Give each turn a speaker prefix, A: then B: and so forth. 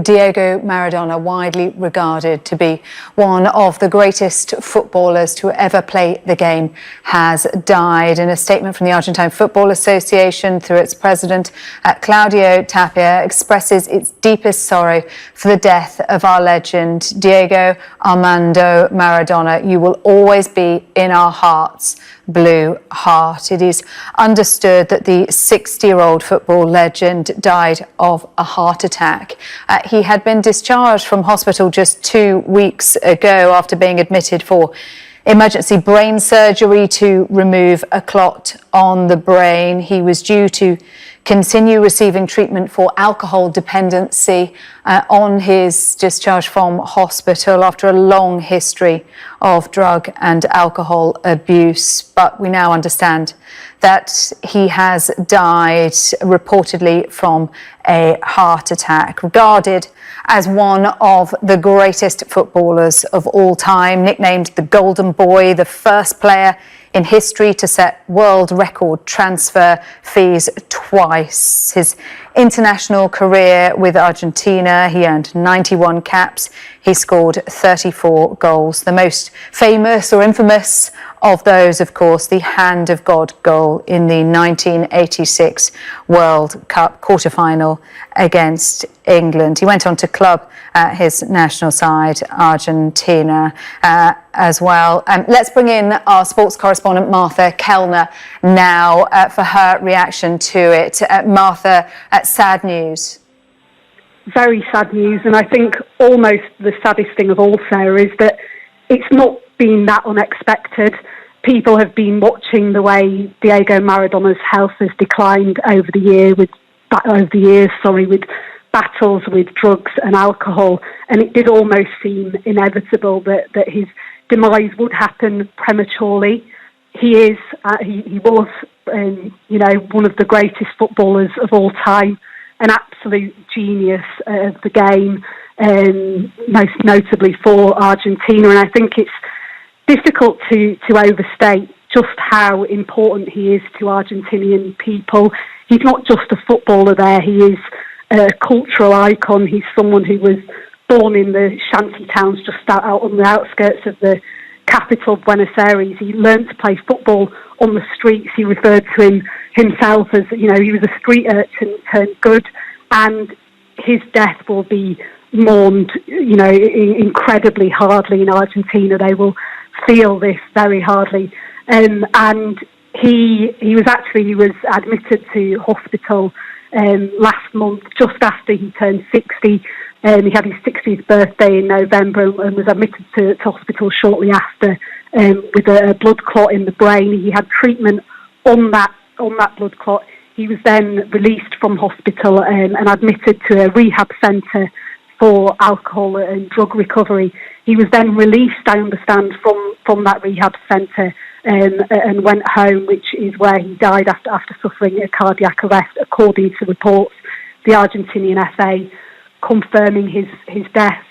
A: Diego Maradona, widely regarded to be one of the greatest footballers to ever play the game, has died. In a statement from the Argentine Football Association through its president, Claudio Tapia, expresses its deepest sorrow for the death of our legend, Diego Armando Maradona. You will always be in our hearts, Blue Heart. It is understood that the 60-year-old football legend died of a heart attack. He had been discharged from hospital just 2 weeks ago after being admitted for emergency brain surgery to remove a clot on the brain. He was due to continue receiving treatment for alcohol dependency on his discharge from hospital after a long history of drug and alcohol abuse. But we now understand that he has died reportedly from a heart attack. Regarded as one of the greatest footballers of all time, nicknamed the Golden Boy, the first player in history to set world record transfer fees twice. His international career with Argentina, he earned 91 caps. He scored 34 goals. The most famous or infamous of those, of course, the Hand of God goal in the 1986 World Cup quarter-final against England. He went on to club his national side, Argentina, as well. Let's bring in our sports correspondent, Martha Kellner, now for her reaction to it. Martha, sad news.
B: Very sad news, and I think almost the saddest thing of all, Sarah, is that it's not been that unexpected. People have been watching the way Diego Maradona's health has declined over the years with battles with drugs and alcohol, and it did almost seem inevitable that his demise would happen prematurely. He was one of the greatest footballers of all time, an absolute genius of the game, most notably for Argentina. And I think it's difficult to overstate just how important he is to Argentinian people. He's not just a footballer there, he is a cultural icon. He's someone who was born in the shanty towns just out on the outskirts of the capital, Buenos Aires. He learned to play football on the streets. He referred to himself as, he was a street urchin turned good, and his death will be mourned, incredibly hardly in Argentina. They will feel this very hardly. And he was admitted to hospital last month, just after he turned 60. He had his 60th birthday in November and was admitted to hospital shortly after with a blood clot in the brain. He had treatment on that blood clot. He was then released from hospital and admitted to a rehab centre for alcohol and drug recovery. He was then released, I understand, from that rehab centre and went home, which is where he died after suffering a cardiac arrest, according to reports. The Argentinian FA confirming his death.